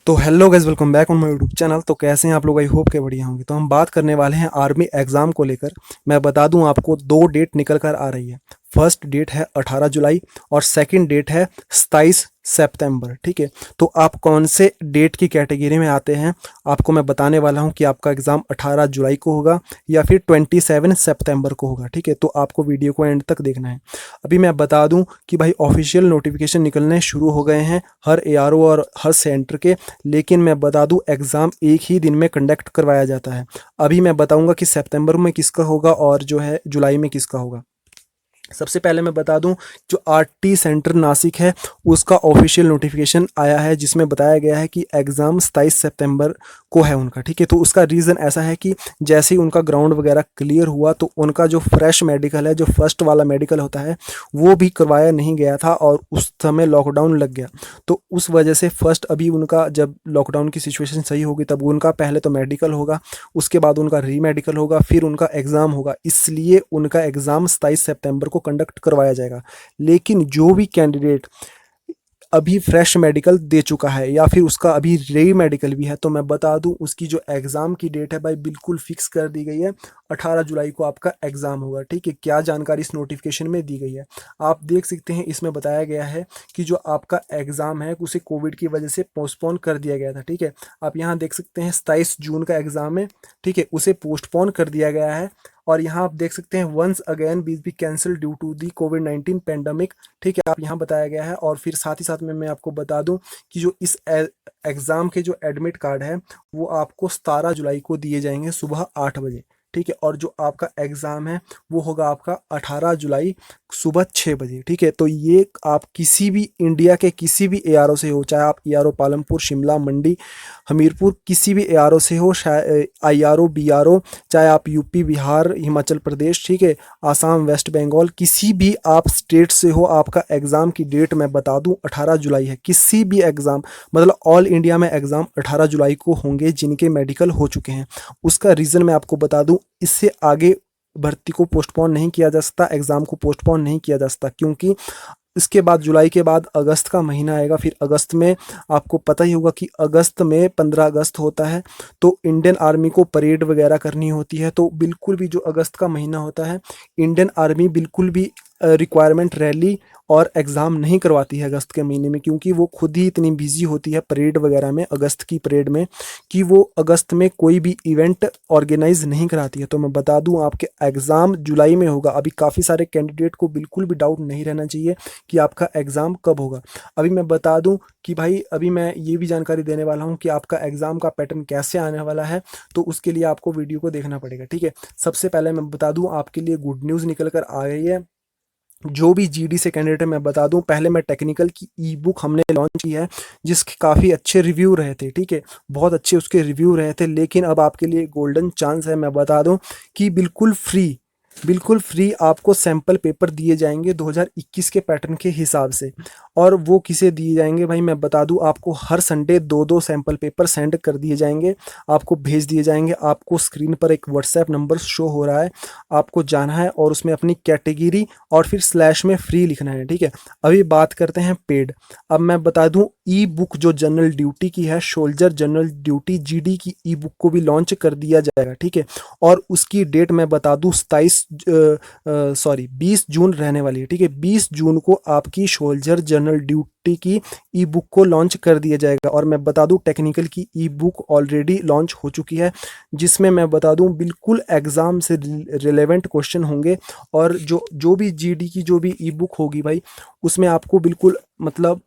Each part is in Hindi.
तो hello guys, welcome back on my YouTube channel. तो कैसे हैं आप लोग? आई होप के बढ़िया होंगे। तो हम बात करने वाले हैं आर्मी एग्ज़ाम को लेकर। मैं बता दूं आपको, दो डेट निकल कर आ रही है। फर्स्ट डेट है 18 जुलाई और सेकंड डेट है 27 सितंबर। ठीक है, तो आप कौन से डेट की कैटेगरी में आते हैं आपको मैं बताने वाला हूं कि आपका एग्ज़ाम 18 जुलाई को होगा या फिर 27 सितंबर को होगा। ठीक है, तो आपको वीडियो को एंड तक देखना है। अभी मैं बता दूं कि भाई ऑफिशियल नोटिफिकेशन निकलने शुरू हो गए हैं हर एआरओ और हर सेंटर के। लेकिन मैं बता दूं, एग्ज़ाम एक ही दिन में कंडक्ट करवाया जाता है। अभी मैं बताऊंगा कि सितंबर में किसका होगा और जो है जुलाई में किसका होगा। सबसे पहले मैं बता दूं, जो आरटी सेंटर नासिक है उसका ऑफिशियल नोटिफिकेशन आया है जिसमें बताया गया है कि एग्ज़ाम 27 सितंबर को है उनका। ठीक है, तो उसका रीज़न ऐसा है कि जैसे ही उनका ग्राउंड वगैरह क्लियर हुआ तो उनका जो फ्रेश मेडिकल है, जो फर्स्ट वाला मेडिकल होता है, वो भी करवाया नहीं गया था और उस समय लॉकडाउन लग गया। तो उस वजह से फर्स्ट अभी उनका जब लॉकडाउन की सिचुएशन सही होगी तब उनका पहले तो मेडिकल होगा, उसके बाद उनका री मेडिकल होगा, फिर उनका एग्ज़ाम होगा। इसलिए उनका एग्ज़ाम 27 सितंबर को कंडक्ट करवाया जाएगा। लेकिन जो भी कैंडिडेट अभी फ्रेश मेडिकल दे चुका है या फिर उसका अभी री मेडिकल भी है, तो मैं बता दूं उसकी जो एग्ज़ाम की डेट है भाई बिल्कुल फिक्स कर दी गई है। 18 जुलाई को आपका एग्ज़ाम होगा। ठीक है, क्या जानकारी इस नोटिफिकेशन में दी गई है आप देख सकते हैं। इसमें बताया गया है कि जो आपका एग्ज़ाम है उसे कोविड की वजह से पोस्टपोन कर दिया गया था। ठीक है, आप यहाँ देख सकते हैं 27 जून का एग्ज़ाम है। ठीक है, उसे पोस्टपोन कर दिया गया है। और यहाँ आप देख सकते हैं once again be cancel due to the कोविड-19 पेंडेमिक। ठीक है, आप यहाँ बताया गया है। और फिर साथ ही साथ में मैं आपको बता दूं कि जो इस एग्ज़ाम के जो एडमिट कार्ड है वो आपको 17 जुलाई को दिए जाएंगे सुबह 8 बजे। ठीक है, और जो आपका एग्ज़ाम है वो होगा आपका 18 जुलाई सुबह 6 बजे। ठीक है, तो ये आप किसी भी इंडिया के किसी भी एआरओ से हो, चाहे आप एआरओ पालमपुर, शिमला, मंडी, हमीरपुर, किसी भी एआरओ से हो, आईआरओ, बीआरओ, चाहे आप यूपी, बिहार, हिमाचल प्रदेश, ठीक है, आसाम, वेस्ट बंगाल, किसी भी आप स्टेट से हो, आपका एग्ज़ाम की डेट मैं बता दूं 18 जुलाई है। किसी भी एग्ज़ाम, मतलब ऑल इंडिया में एग्ज़ाम 18 जुलाई को होंगे जिनके मेडिकल हो चुके हैं। उसका रीज़न मैं आपको बता दूं, इससे आगे भर्ती को पोस्टपोन नहीं किया जा सकता, एग्ज़ाम को पोस्टपोन नहीं किया जा सकता, क्योंकि इसके बाद जुलाई के बाद अगस्त का महीना आएगा। फिर अगस्त में आपको पता ही होगा कि अगस्त में 15 अगस्त होता है, तो इंडियन आर्मी को परेड वगैरह करनी होती है। तो बिल्कुल भी जो अगस्त का महीना होता है, इंडियन आर्मी बिल्कुल भी रिक्वायरमेंट रैली और एग्ज़ाम नहीं करवाती है अगस्त के महीने में, क्योंकि वो खुद ही इतनी बिजी होती है परेड वगैरह में, अगस्त की परेड में, कि वो अगस्त में कोई भी इवेंट ऑर्गेनाइज नहीं कराती है। तो मैं बता दूं आपके एग्ज़ाम जुलाई में होगा। अभी काफ़ी सारे कैंडिडेट को बिल्कुल भी डाउट नहीं रहना चाहिए कि आपका एग्ज़ाम कब होगा। अभी मैं बता दूं कि भाई अभी मैं ये भी जानकारी देने वाला हूं कि आपका एग्ज़ाम का पैटर्न कैसे आने वाला है, तो उसके लिए आपको वीडियो को देखना पड़ेगा। ठीक है, सबसे पहले मैं बता दूं आपके लिए गुड न्यूज़ निकल कर आ गई है। जो भी जीडी से कैंडिडेट है, मैं बता दूं, पहले मैं टेक्निकल की ई बुक हमने लॉन्च की है जिसके काफ़ी अच्छे रिव्यू रहे थे। ठीक है, बहुत अच्छे उसके रिव्यू रहे थे। लेकिन अब आपके लिए गोल्डन चांस है, मैं बता दूं कि बिल्कुल फ्री आपको सैंपल पेपर दिए जाएंगे 2021 के पैटर्न के हिसाब से। और वो किसे दिए जाएंगे भाई, मैं बता दूं आपको, हर संडे दो दो सैंपल पेपर सेंड कर दिए जाएंगे, आपको भेज दिए जाएंगे। आपको स्क्रीन पर एक व्हाट्सएप नंबर शो हो रहा है, आपको जाना है और उसमें अपनी कैटेगरी और फिर स्लैश में फ्री लिखना है। ठीक है, अभी बात करते हैं पेड। अब मैं बता दूं, ई बुक जो जनरल ड्यूटी की है, सोल्जर जनरल ड्यूटी जीडी की ई बुक को भी लॉन्च कर दिया जाएगा। ठीक है, और उसकी डेट मैं बता दूं 20 जून रहने वाली है। ठीक है, 20 जून को आपकी सोल्जर जनरल ड्यूटी की ई बुक को लॉन्च कर दिया जाएगा। और मैं बता दूं टेक्निकल की ई बुक ऑलरेडी लॉन्च हो चुकी है, जिसमें मैं बता दूं बिल्कुल एग्जाम से रिलेवेंट क्वेश्चन होंगे। और जो भी जीडी की जो भी ई बुक होगी भाई, उसमें आपको बिल्कुल, मतलब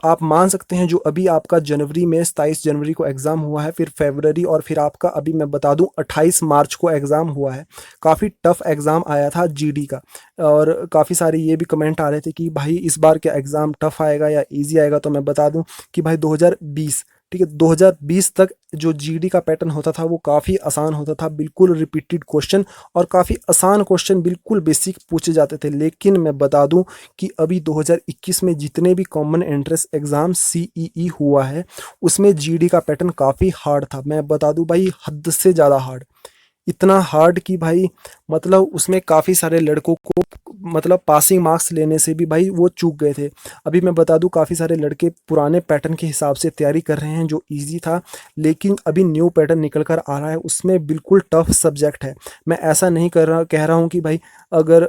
आप मान सकते हैं, जो अभी आपका जनवरी में 27 जनवरी को एग्ज़ाम हुआ है, फिर फरवरी, और फिर आपका अभी मैं बता दूं 28 मार्च को एग्ज़ाम हुआ है। काफ़ी टफ एग्ज़ाम आया था जीडी का। और काफ़ी सारे ये भी कमेंट आ रहे थे कि भाई इस बार क्या एग्ज़ाम टफ आएगा या इजी आएगा। तो मैं बता दूं कि भाई 2020, ठीक है, 2020 तक जो जीडी का पैटर्न होता था वो काफ़ी आसान होता था, बिल्कुल रिपीटेड क्वेश्चन और काफ़ी आसान क्वेश्चन, बिल्कुल बेसिक पूछे जाते थे। लेकिन मैं बता दूं कि अभी 2021 में जितने भी कॉमन एंट्रेंस एग्ज़ाम सीईई हुआ है, उसमें जीडी का पैटर्न काफ़ी हार्ड था। मैं बता दूं भाई, हद से ज़्यादा हार्ड, इतना हार्ड कि भाई मतलब उसमें काफ़ी सारे लड़कों को मतलब पासिंग मार्क्स लेने से भी भाई वो चूक गए थे। अभी मैं बता दूं काफ़ी सारे लड़के पुराने पैटर्न के हिसाब से तैयारी कर रहे हैं जो इजी था, लेकिन अभी न्यू पैटर्न निकल कर आ रहा है, उसमें बिल्कुल टफ सब्जेक्ट है। मैं ऐसा नहीं कह रहा हूँ कि भाई अगर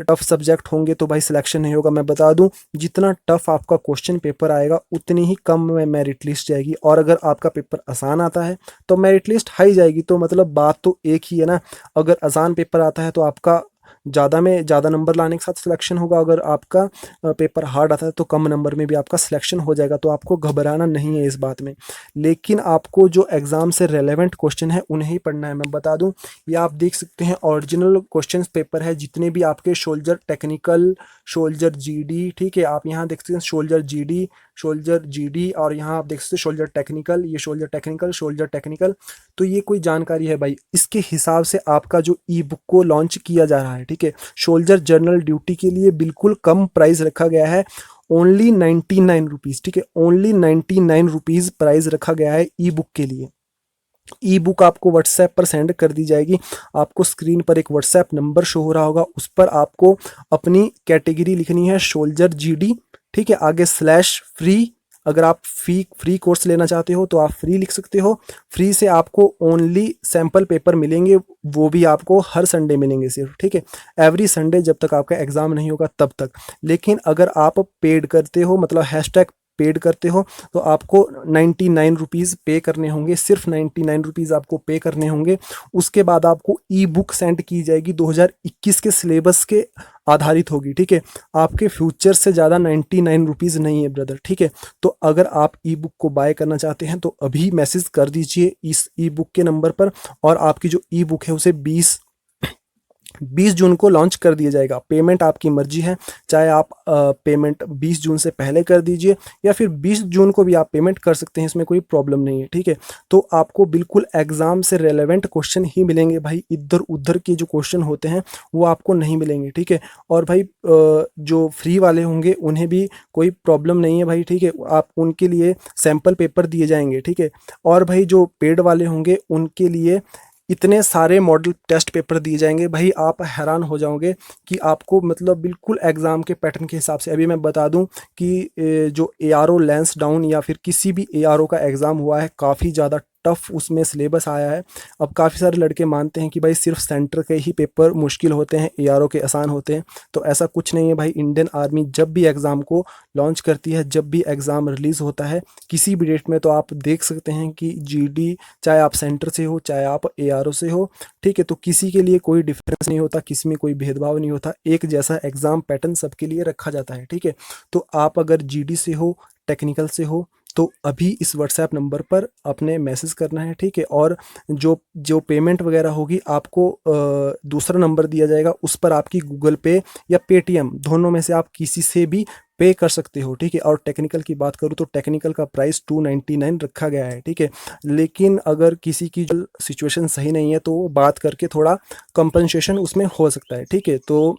टफ सब्जेक्ट होंगे तो भाई सिलेक्शन नहीं होगा। मैं बता दूं जितना टफ आपका क्वेश्चन पेपर आएगा उतनी ही कम में मेरिट लिस्ट जाएगी, और अगर आपका पेपर आसान आता है तो मेरिट लिस्ट हाई जाएगी। तो मतलब बात तो एक ही है ना। अगर आसान पेपर आता है तो आपका ज़्यादा में ज़्यादा नंबर लाने के साथ सिलेक्शन होगा, अगर आपका पेपर हार्ड आता है तो कम नंबर में भी आपका सिलेक्शन हो जाएगा। तो आपको घबराना नहीं है इस बात में, लेकिन आपको जो एग्ज़ाम से रेलेवेंट क्वेश्चन है उन्हें ही पढ़ना है। मैं बता दूं ये आप देख सकते हैं ओरिजिनल क्वेश्चन पेपर है, जितने भी आपके सोल्जर टेक्निकल, सोल्जर जीडी, ठीक है, आप यहाँ देख सकते हैं सोल्जर जीडी, सोल्जर जीडी, और यहाँ आप देख सकते हैं सोल्जर टेक्निकल, ये सोल्जर टेक्निकल, सोल्जर टेक्निकल। तो ये कोई जानकारी है भाई, इसके हिसाब से आपका जो ई बुक को लॉन्च किया जा रहा है, ठीक है। सोल्जर जनरल ड्यूटी के लिए बिल्कुल कम प्राइस रखा गया है, ओनली 99 रुपीज़, ठीक है, ओनली 99 रुपीज़ प्राइस रखा गया है ई बुक के लिए। ई बुक आपको व्हाट्सएप पर सेंड कर दी जाएगी। आपको स्क्रीन पर एक व्हाट्सएप नंबर शो हो रहा होगा, उस पर आपको अपनी कैटेगरी लिखनी है सोल्जर जीडी, ठीक है, आगे स्लैश फ्री। अगर आप फ्री कोर्स लेना चाहते हो तो आप फ्री लिख सकते हो। फ्री से आपको ओनली सैम्पल पेपर मिलेंगे, वो भी आपको हर संडे मिलेंगे सिर्फ, ठीक है, एवरी संडे, जब तक आपका एग्ज़ाम नहीं होगा तब तक। लेकिन अगर आप पेड करते हो, मतलब हैशटैग पेड करते हो, तो आपको 99 रुपीज़ पे करने होंगे, सिर्फ 99 रुपीज़ आपको पे करने होंगे। उसके बाद आपको ई बुक सेंड की जाएगी, 2021 के सिलेबस के आधारित होगी, ठीक है। आपके फ्यूचर से ज़्यादा 99 रुपीज़ नहीं है ब्रदर, ठीक है। तो अगर आप ई बुक को बाय करना चाहते हैं तो अभी मैसेज कर दीजिए इस ई बुक के नंबर पर, और आपकी जो ई बुक है उसे 20 जून को लॉन्च कर दिया जाएगा। पेमेंट आपकी मर्जी है, चाहे आप पेमेंट 20 जून से पहले कर दीजिए या फिर 20 जून को भी आप पेमेंट कर सकते हैं, इसमें कोई प्रॉब्लम नहीं है, ठीक है। तो आपको बिल्कुल एग्ज़ाम से रेलेवेंट क्वेश्चन ही मिलेंगे भाई, इधर उधर के जो क्वेश्चन होते हैं वो आपको नहीं मिलेंगे, ठीक है। और भाई जो फ्री वाले होंगे उन्हें भी कोई प्रॉब्लम नहीं है भाई, ठीक है, आप उनके लिए सैम्पल पेपर दिए जाएंगे, ठीक है। और भाई जो पेड वाले होंगे उनके लिए इतने सारे मॉडल टेस्ट पेपर दिए जाएंगे भाई, आप हैरान हो जाओगे कि आपको मतलब बिल्कुल एग्ज़ाम के पैटर्न के हिसाब से। अभी मैं बता दूं कि जो एआरओ लेंस डाउन या फिर किसी भी एआरओ का एग्ज़ाम हुआ है, काफ़ी ज़्यादा टफ उसमें सिलेबस आया है। अब काफ़ी सारे लड़के मानते हैं कि भाई सिर्फ सेंटर के ही पेपर मुश्किल होते हैं, एआरओ के आसान होते हैं, तो ऐसा कुछ नहीं है भाई। इंडियन आर्मी जब भी एग्ज़ाम को लॉन्च करती है, जब भी एग्ज़ाम रिलीज़ होता है किसी भी डेट में, तो आप देख सकते हैं कि जीडी, चाहे आप सेंटर से हो चाहे आप एआरओ से हो, ठीक है, तो किसी के लिए कोई डिफरेंस नहीं होता, किसी में कोई भेदभाव नहीं होता, एक जैसा एग्ज़ाम पैटर्न सबके लिए रखा जाता है, ठीक है। तो आप अगर जीडी से हो, टेक्निकल से हो, तो अभी इस व्हाट्सएप नंबर पर अपने मैसेज करना है, ठीक है। और जो जो पेमेंट वगैरह होगी आपको दूसरा नंबर दिया जाएगा, उस पर आपकी गूगल पे या पेटीएम दोनों में से आप किसी से भी पे कर सकते हो, ठीक है। और टेक्निकल की बात करूँ तो टेक्निकल का प्राइस 299 रखा गया है, ठीक है। लेकिन अगर किसी की जो सिचुएशन सही नहीं है तो वो बात करके थोड़ा कंपनसेशन उसमें हो सकता है, ठीक है। तो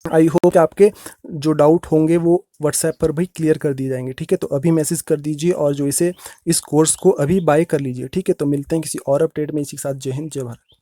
आई होप कि आपके जो डाउट होंगे वो व्हाट्सएप पर भी क्लियर कर दिए जाएंगे, ठीक है। तो अभी मैसेज कर दीजिए और जो इस कोर्स को अभी बाय कर लीजिए, ठीक है। तो मिलते हैं किसी और अपडेट में इसी के साथ। जय हिंद, जय भारत।